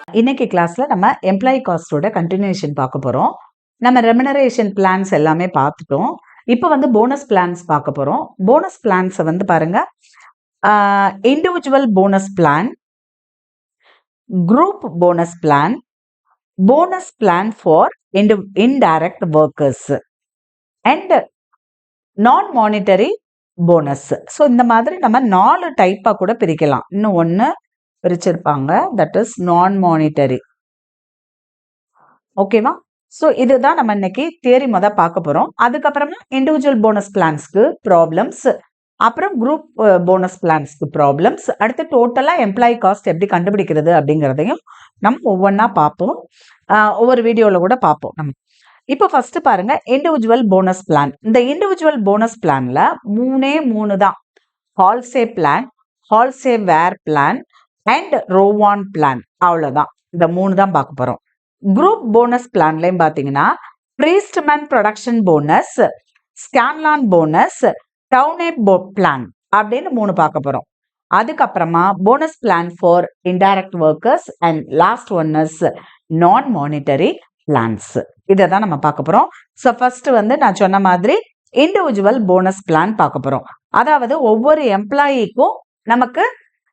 இன்னைக்கு கிளாஸ்ல நம்ம எம்ப்ளாயி காஸ்டோட கண்டினியூஷன் பார்க்க போறோம். நம்ம ரெமுனரேஷன் பிளான்ஸ் எல்லாமே பார்த்துட்டோம். இப்போ வந்து போனஸ் பிளான்ஸ் பார்க்க போறோம். போனஸ் பிளான்ஸை வந்து பாருங்க, individual bonus plan, group bonus plan, bonus plan for indirect workers and நான் மானிட்டரி போனஸ். ஸோ இந்த மாதிரி நம்ம 4 டைப்பா கூட பிரிக்கலாம். இன்னும் ஒன்று பிரிச்சிருப்பாங்க, தட் இஸ் நான் மானிட்டரி. ஓகேவா? ஸோ இதுதான் நம்ம இன்னைக்கு தியரி பார்க்க போறோம். அதுக்கப்புறமா இண்டிவிஜுவல் போனஸ் பிளான்ஸ்க்கு ப்ராப்ளம்ஸ், அப்புறம் குரூப் போனஸ் பிளான்ஸ்க்கு ப்ராப்ளம்ஸ், அடுத்து டோட்டலா எம்ப்ளாயி காஸ்ட் எப்படி கண்டுபிடிக்கிறது அப்படிங்கிறதையும் நம்ம ஒவ்வொன்றா பார்ப்போம். ஒவ்வொரு வீடியோவில் கூட பார்ப்போம் நம்ம. இப்போ ஃபர்ஸ்ட் பாருங்க, இண்டிவிஜுவல் போனஸ் பிளான். இந்த இண்டிவிஜுவல் போனஸ் பிளான்ல 3 தான். Halsey plan, Halsey Weir plan and Rowan plan. அவ்வளோதான், இந்த 3 தான் பார்க்க போறோம். குரூப் போனஸ் பிளான்லயும் பாத்தீங்கன்னா பிரீஸ்ட்மேன் ப்ரொடக்ஷன் போனஸ், ஸ்கான்லான் போனஸ், டவுனேட் பிளான் அப்படின்னு 3 பார்க்க போறோம். அதுக்கப்புறமா bonus plan for indirect workers and last one is non monetary plans. இதை தான் நம்ம பார்க்க போறோம். ஸோ ஃபர்ஸ்ட் வந்து நான் சொன்ன மாதிரி இண்டிவிஜுவல் போனஸ் பிளான் பார்க்க போறோம். அதாவது ஒவ்வொரு எம்ப்ளாயிக்கும் நமக்கு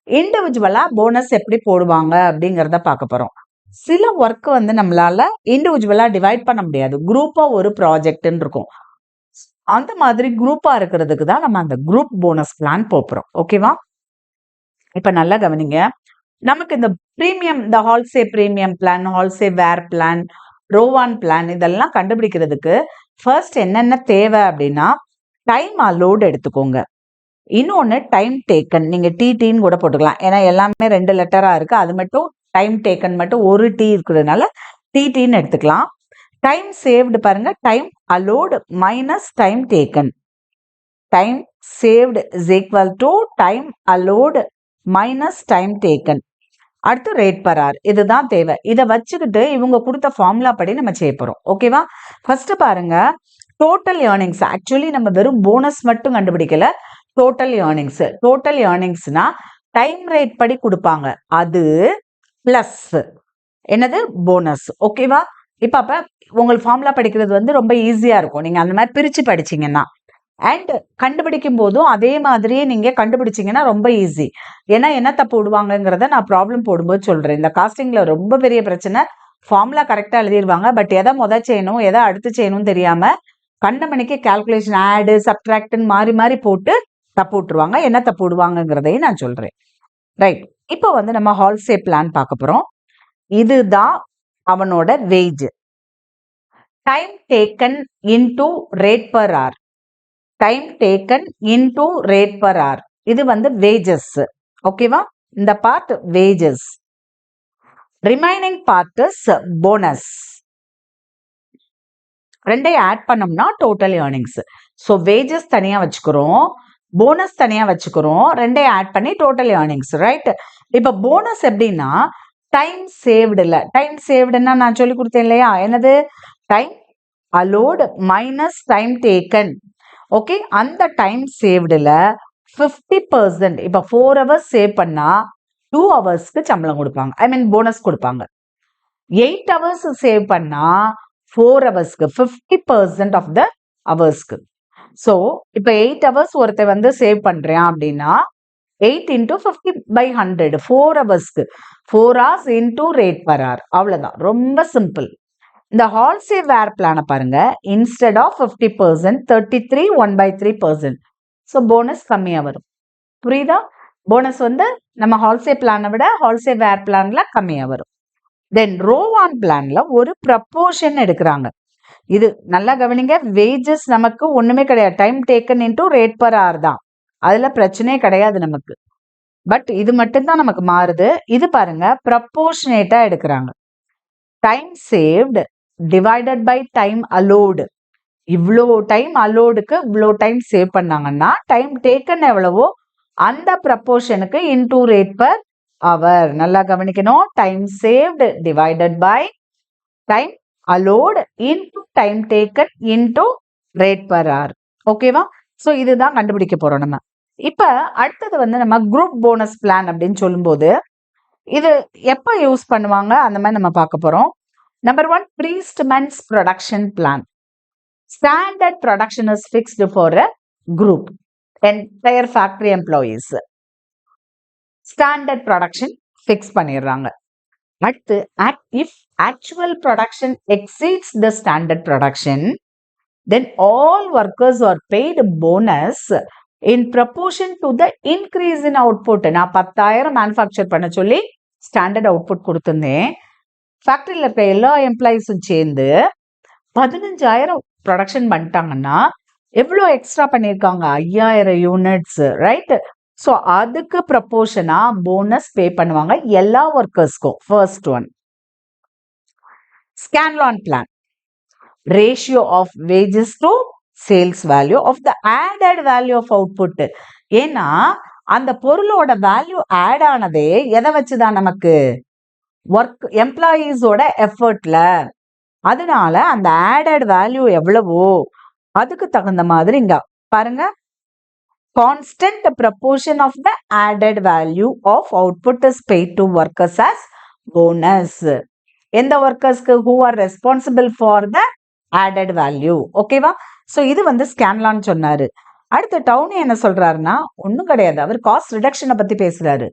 இண்டிவிஜுவலா போனஸ் எப்படி போடுவாங்க அப்படிங்கிறத பார்க்க போறோம். சில ஒர்க் வந்து நம்மளால இண்டிவிஜுவலா டிவைட் பண்ண முடியாது, குரூப்பா ஒரு ப்ராஜெக்ட்னு இருக்கும். அந்த மாதிரி குரூப்பா இருக்கிறதுக்கு தான் நம்ம அந்த குரூப் போனஸ் பிளான் போறோம். ஓகேவா? இப்ப நல்லா கவனிங்க. நமக்கு இந்த பிரீமியம், இந்த ஹால்சே premium plan, Halsey Weir plan, ரோவான் plan இதெல்லாம் கண்டுபிடிக்கிறதுக்கு ஃபர்ஸ்ட் என்னென்ன தேவை அப்படின்னா, டைம் அலோட் எடுத்துக்கோங்க. இன்னொன்னு டைம் டேக்கன். நீங்க டிடின்னு கூட போட்டுக்கலாம், ஏன்னா எல்லாமே 2 லெட்டரா இருக்கு. அது மட்டும் டைம் டேக்கன் மட்டும் ஒரு டி இருக்கிறதுனால டிடின்னு எடுத்துக்கலாம். டைம் சேவ்டு பாருங்க, time allowed minus time taken. Time saved is equal to time allowed minus time taken. அடுத்து ரேட் பர் ஹவர். இதுதான் தேவை. இதை வச்சுக்கிட்டு இவங்க கொடுத்த ஃபார்முலா படி நம்ம செய்ய போறோம். ஓகேவா? ஃபர்ஸ்ட் பாருங்க, டோட்டல் ஏர்னிங்ஸ். ஆக்சுவலி நம்ம வெறும் போனஸ் மட்டும் கண்டுபிடிக்கல, டோட்டல் ஏர்னிங்ஸ். டோட்டல் ஏர்னிங்ஸ்னா டைம் ரேட் படி கொடுப்பாங்க, அது பிளஸ் என்னது போனஸ். ஓகேவா? அப்ப உங்களுக்கு ஃபார்முலா படிக்கிறது வந்து ரொம்ப ஈஸியா இருக்கும், நீங்க அந்த மாதிரி பிரிச்சு படிச்சீங்கன்னா. அண்ட் கண்டுபிடிக்கும் போதும் அதே மாதிரியே நீங்க கண்டுபிடிச்சீங்கன்னா ரொம்ப ஈஸி. ஏன்னா என்ன தப்பு விடுவாங்கங்கிறத நான் ப்ராப்ளம் போடும்போது சொல்றேன். இந்த காஸ்டிங்ல ரொம்ப பெரிய பிரச்சனை, ஃபார்முலா கரெக்டா எழுதிடுவாங்க, பட் எதை செய்யணும் எதை அடுத்து செய்யணும்னு தெரியாம கண்டமணிக்கு கால்குலேஷன் ஆடு சப்ட்ராக்ட்னு மாறி மாறி போட்டு தப்பு விட்டுருவாங்க. என்ன தப்பு விடுவாங்கங்கிறதையும் நான் சொல்றேன். ரைட். இப்போ வந்து நம்ம ஹால்சே பிளான் பார்க்க போறோம். இதுதான் அவனோட wage. Time taken into rate per hour. Time taken into rate per hour. இது வந்து வேஜஸ். ஓகேவா? இந்த part wages. Remaining part is bonus. ரெண்டையும் ஆட் பண்ணோம்னா டோட்டல் ஏர்னிங்ஸ். ஸோ வேஜஸ் தனியா வச்சுக்கிறோம், போனஸ் தனியா வச்சுக்கிறோம், ரெண்டையும் ஆட் பண்ணி டோட்டல் ஏர்னிங்ஸ். ரைட்? இப்போ போனஸ் எப்படின்னா டைம் சேவ்டுல, டைம் சேவ்டுன்னா நான் சொல்லி கொடுத்தேன் இல்லையா, என்னது time allowed minus time taken. Okay, அந்த டைம் சேவ்டுல 50%. இப்போ 4 ஹவர்ஸ் சேவ் பண்ணா 2 ஹவர்ஸ்க்கு சம்பளம் கொடுப்பாங்க, ஐ மீன் போனஸ் கொடுப்பாங்க. 8 ஹவர்ஸ் சேவ் பண்ணா 4 ஹவர்ஸ்க்கு 50% ஆஃப் த ஹவர்ஸ்க்கு. ஸோ இப்போ 8 ஹவர்ஸ் ஒருத்தர் வந்து சேவ் பண்றேன் அப்படின்னா 8 into 50/100, 4 ஹவர்ஸ்க்கு 4 hours into rate per hour. அவ்வளவுதான், ரொம்ப சிம்பிள். இந்த ஹால்சே வேர் பிளான பாருங்க, இன்ஸ்டெட் ஆஃப் 50% 33 1/3%. ஸோ போனஸ் கம்மியா வரும். புரியுதா? போனஸ் வந்து நம்ம ஹால்சே பிளானை விட ஹால்சே வேர் பிளான்ல கம்மியா வரும். தென் ரோவான் பிளான்ல ஒரு ப்ரப்போர்ஷன் எடுக்கிறாங்க. இது நல்லா கவனிங்க, வேஜஸ் நமக்கு ஒண்ணுமே கிடையாது, time taken into rate per hour தான், அதுல பிரச்சனையே கிடையாது நமக்கு. பட் இது மட்டும்தான் நமக்கு மாறுது. இது பாருங்க, ப்ரப்போர்ஷனேட்டா எடுக்கிறாங்க. Time saved divided by time allowed. இவ்வளோ டைம் அலோடுக்கு இவ்வளோ டைம் சேவ் பண்ணாங்கன்னா டைம் டேக்கன் எவ்வளவோ அந்த ப்ரப்போர்ஷனுக்கு இன்டூ ரேட் பர் ஹவர். நல்லா கவனிக்கணும், time saved divided by time allowed into time taken into rate per hour. ஓகேவா? ஸோ இதுதான் கண்டுபிடிக்க போறோம் நம்ம. இப்ப அடுத்தது வந்து நம்ம குரூப் போனஸ் பிளான் அப்படின்னு சொல்லும்போது இது எப்போ யூஸ் பண்ணுவாங்க அந்த மாதிரி நம்ம பார்க்க போறோம். Number 1, Priestman's production plan. Standard production is fixed for a group, entire factory employees. Standard production fix பண்ணிடுறாங்க. அடுத்து, if actual production exceeds the standard production, then all workers are paid bonus in proportion to the increase in output. நான் 10,000 manufacture பண்ண சொல்லி standard output கொடுத்துருந்தேன். ஃபேக்டரியில் இருக்க எல்லா எம்ப்ளாயீஸும் சேர்ந்து 15,000 production பண்ணிட்டாங்கன்னா எவ்வளோ எக்ஸ்ட்ரா பண்ணியிருக்காங்க? 5,000 யூனிட்ஸ், ரைட்? ஸோ அதுக்கு ப்ரப்போர்ஷனா போனஸ் பே பண்ணுவாங்க எல்லா ஒர்க்கர்ஸ்க்கும். First one, Scanlon plan. Ratio of wages to sales value of the added value of output. ஏன்னா அந்த பொருளோட வேல்யூ ஆட் ஆனதே எதை வச்சுதான்? நமக்கு ஒர்க் எம்ப்ளாயீஸோட எஃபர்ட்ல. அதனால அந்த ஆடட் வேல்யூ எவ்வளவோ அதுக்கு தகுந்த மாதிரி இங்க பாருங்க, constant proportion of the added value of output is paid to workers as bonus. எந்த ஒர்க்கர்ஸ்க்கு? Who are responsible for the added value. ஓகேவா? ஸோ இது வந்து ஸ்கேன்லான் சொன்னாரு. அடுத்து டவுனி என்ன சொல்றாருன்னா, ஒன்றும் கிடையாது, அவர் காஸ்ட் ரிடக்ஷனை பத்தி பேசுறாரு.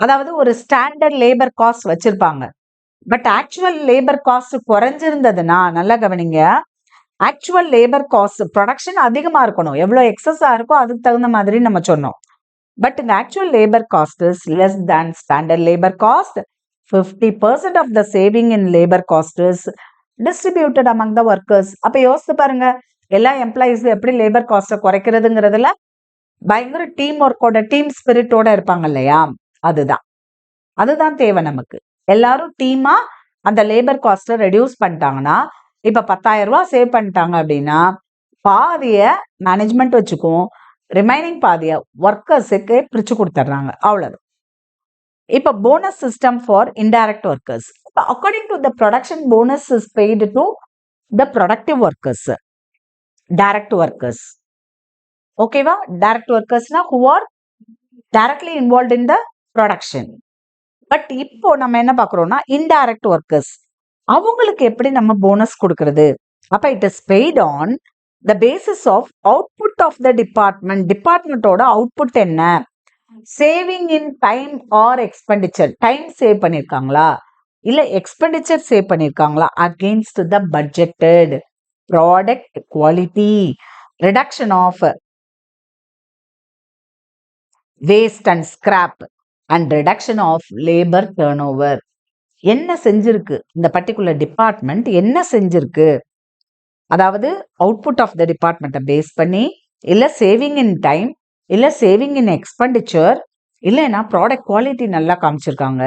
அதாவது ஒரு ஸ்டாண்டர்ட் லேபர் காஸ்ட் வச்சிருப்பாங்க, பட் ஆக்சுவல் லேபர் காஸ்ட் குறைஞ்சிருந்ததுன்னா, நல்லா கவனிங்க, ஆக்சுவல் லேபர் காஸ்ட் ப்ரொடக்ஷன் அதிகமா இருக்கணும், எவ்வளோ எக்ஸஸா இருக்கோ அதுக்கு தகுந்த மாதிரி நம்ம சொன்னோம். பட் இந்த actual labour cost is less than standard labour cost. 50% of the saving in labour cost is distributed among the workers. அப்ப யோசித்து பாருங்க, எல்லா எம்ப்ளாயீஸ் எப்படி லேபர் காஸ்ட்டை குறைக்கிறதுங்கிறதுல பயங்கர டீம் ஒர்க்கோட, டீம் ஸ்பிரிட்டோட இருப்பாங்க இல்லையா? அதுதான் தேவை நமக்கு. எல்லாரும் டீமா அந்த லேபர் காஸ்ட்டை ரெடியூஸ் பண்ணிட்டாங்கன்னா, இப்ப 10,000 ரூபாய் சேவ் பண்ணிட்டாங்க அப்படின்னா பாதிய மேனேஜ்மெண்ட் வச்சுக்கும், ரிமைனிங் பாதிய ஒர்க்கர்ஸுக்கு பிரிச்சு கொடுத்துட்றாங்க. அவ்வளவு. இப்ப bonus system for indirect workers. According to the production, bonus is paid to the productive workers, direct workers. Okay va? Direct workers na who are directly involved in the production. But இப்போ நம்ம என்ன பார்க்குறோம்னா indirect workers, அவங்களுக்கு எப்படி நம்ம bonus கொடுக்கறது? அப்ப it is paid on the basis of output of the department. டிபார்ட்மெண்ட்டோட output என்ன? Saving in time or expenditure. Time save பண்ணிருக்காங்களா இல்ல எக்ஸ்பெண்டிச்சர் சேவ் பண்ணிருக்காங்களா against the budgeted product quality, reduction of waste and scrap and reduction of labour turnover. என்ன செஞ்சிருக்கு இந்த particular department, என்ன செஞ்சிருக்கு? அதாவது அவுட்புட் ஆஃப் த டிபார்ட்மெண்ட்டை பேஸ் பண்ணி, இல்ல சேவிங் இன் டைம், இல்ல சேவிங் இன் எக்ஸ்பெண்டிச்சர், இல்லைன்னா ப்ராடக்ட் குவாலிட்டி நல்லா காமிச்சிருக்காங்க,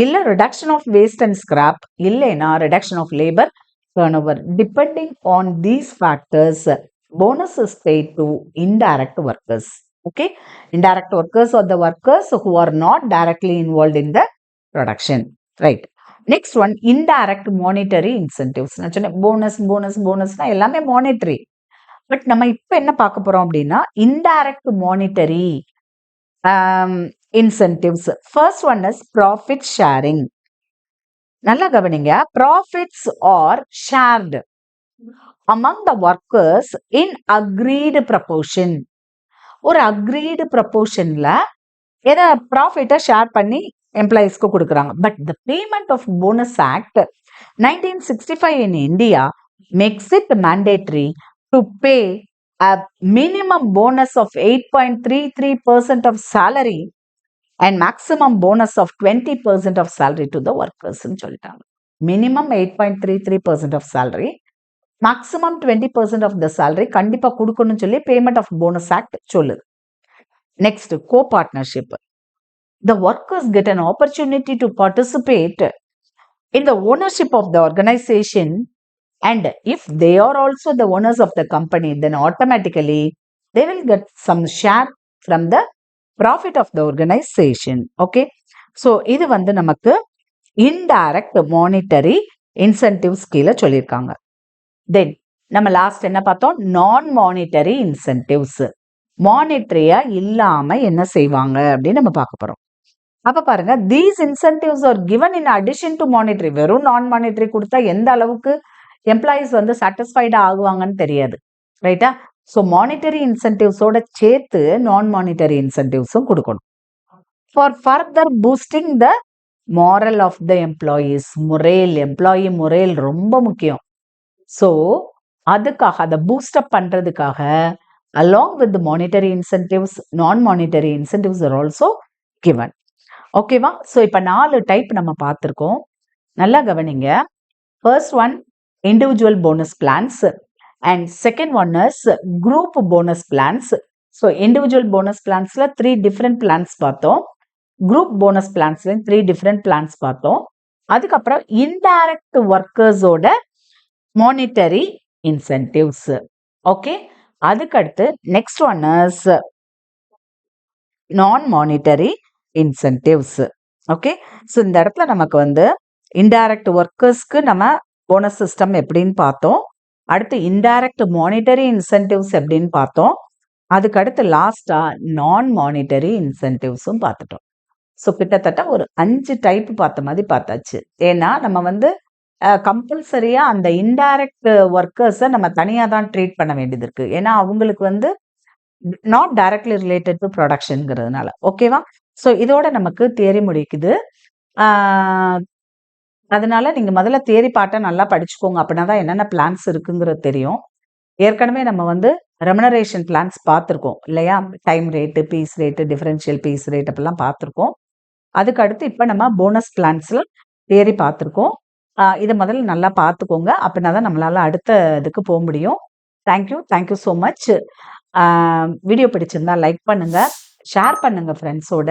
இல்ல reduction of waste and scrap, இல்லைன்னா reduction of labour turnover. Depending on these factors, bonus is paid to indirect workers. Okay, indirect workers are the workers who are not directly involved in the production, right? Next one, indirect monetary incentives. நான் சொன்னேன் போனஸ்னா எல்லாமே monetary. But நம்ம இப்ப என்ன பார்க்க போறோம் அப்படின்னா indirect monetary incentives. First one is profit sharing. நல்லா கவனிங்க, profits are shared among the workers in agreed proportion. ஒரு அக்ரீடு ப்ரப்போர்ஷன்ல எதை ப்ராஃபிட்டை ஷேர் பண்ணி எம்ப்ளாயீஸ்க்கு கொடுக்குறாங்க. But the payment of bonus act 1965 in India makes it mandatory to pay a minimum bonus of 8.33% of salary and maximum bonus of 20% of salary to the workers. சொல்லிட்டாங்க. Minimum 8.33% of salary, maximum 20% of the salary கண்டிப்பா கொடுக்கணும்னு சொல்லி payment of bonus act சொல்லுது. Next, co-partnership. The workers get an opportunity to participate in the ownership of the organization, and if they are also the owners of the company, then automatically they will get some share from the profit of the organization. Okay, so இது வந்து நமக்கு indirect monetary incentives கீழே சொல்லியிருக்காங்க. தென் நம்ம last என்ன பார்த்தோம்? நான் monetary incentives. மானிட்டரியா இல்லாம என்ன செய்வாங்க அப்படின்னு நம்ம பார்க்க போறோம். அப்ப பாருங்க, these incentives are given in addition to monetary. வெறும் நான் மானிட்டரி கொடுத்தா எந்த அளவுக்கு எம்ப்ளாயிஸ் வந்து சாட்டிஸ்ஃபைடா ஆகுவாங்கன்னு தெரியாது, ரைட்டா? ஸோ மானிட்டரி இன்சென்டிவ்ஸோட சேர்த்து நான் மானிட்டரி இன்சென்டிவ்ஸும் கொடுக்கணும். For further boosting the morale of the employees. Morale, employee morale ரொம்ப முக்கியம். ஸோ அதுக்காக அதை பூஸ்டப் பண்றதுக்காக along with the monetary incentives, non-monetary incentives are also given. ஓகேவா? ஸோ இப்போ 4 டைப் நம்ம பார்த்துருக்கோம். நல்லா கவனிங்க. First one individual bonus plans and second one is group bonus plans. So individual bonus பிளான்ஸ்ல 3 டிஃப்ரெண்ட் பிளான்ஸ் பார்த்தோம். குரூப் போனஸ் பிளான்ஸ்ல 3 different plans பார்த்தோம். அதுக்கப்புறம் இன்டைரக்ட் ஒர்க்கர்ஸோட மானிட்டரி இன்சென்டிவ்ஸ். ஓகே, அதுக்கடுத்து next one is non monetary incentives. Okay, so இந்த இடத்துல நமக்கு வந்து இன்டைரக்ட் ஒர்க்கர்ஸ்க்கு நம்ம போனஸ் சிஸ்டம் எப்படின்னு பார்த்தோம். அடுத்து இன்டைரக்ட் மானிட்டரி இன்சென்டிவ்ஸ் எப்படின்னு பார்த்தோம். அதுக்கடுத்து லாஸ்டா நான் மானிட்டரி இன்சென்டிவ்ஸும் பார்த்துட்டோம். ஸோ கிட்டத்தட்ட ஒரு 5 டைப் பார்த்த மாதிரி பார்த்தாச்சு. ஏன்னா நம்ம வந்து கம்பல்சரியா அந்த இன்டைரக்ட் ஒர்க்கர்ஸை நம்ம தனியாக தான் ட்ரீட் பண்ண வேண்டியது இருக்கு. ஏன்னா அவங்களுக்கு வந்து நாட் டைரக்ட்லி ரிலேட்டட் டு ப்ரொடக்ஷன்ங்கிறதுனால. ஓகேவா? ஸோ இதோட நமக்கு தியரி முடிக்குது. அதனால நீங்க முதல்ல தியரி பார்ட்டை நல்லா படிச்சுக்கோங்க. அப்படின்னா தான் என்னென்ன பிளான்ஸ் இருக்குங்கிறது தெரியும். ஏற்கனவே நம்ம வந்து ரெமுனரேஷன் பிளான்ஸ் பார்த்துருக்கோம் இல்லையா? Time rate, piece rate, differential piece rate அப்படிலாம் பார்த்துருக்கோம். அதுக்கு அடுத்து இப்போ நம்ம போனஸ் பிளான்ஸ்ல தியரி பார்த்துருக்கோம். இதை முதல்ல நல்லா பார்த்துக்கோங்க. அப்படின்னா தான் நம்மளால அடுத்த இதுக்கு போக முடியும். Thank you so much. வீடியோ பிடிச்சிருந்தா லைக் பண்ணுங்க, ஷேர் பண்ணுங்க ஃப்ரெண்ட்ஸோட.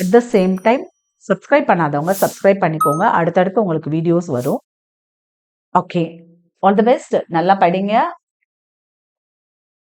At the same time subscribe பண்ணாதவங்க சப்ஸ்கிரைப் பண்ணிக்கோங்க. அடுத்தடுத்து உங்களுக்கு வீடியோஸ் வரும். Okay, all the best. நல்லா படிங்க.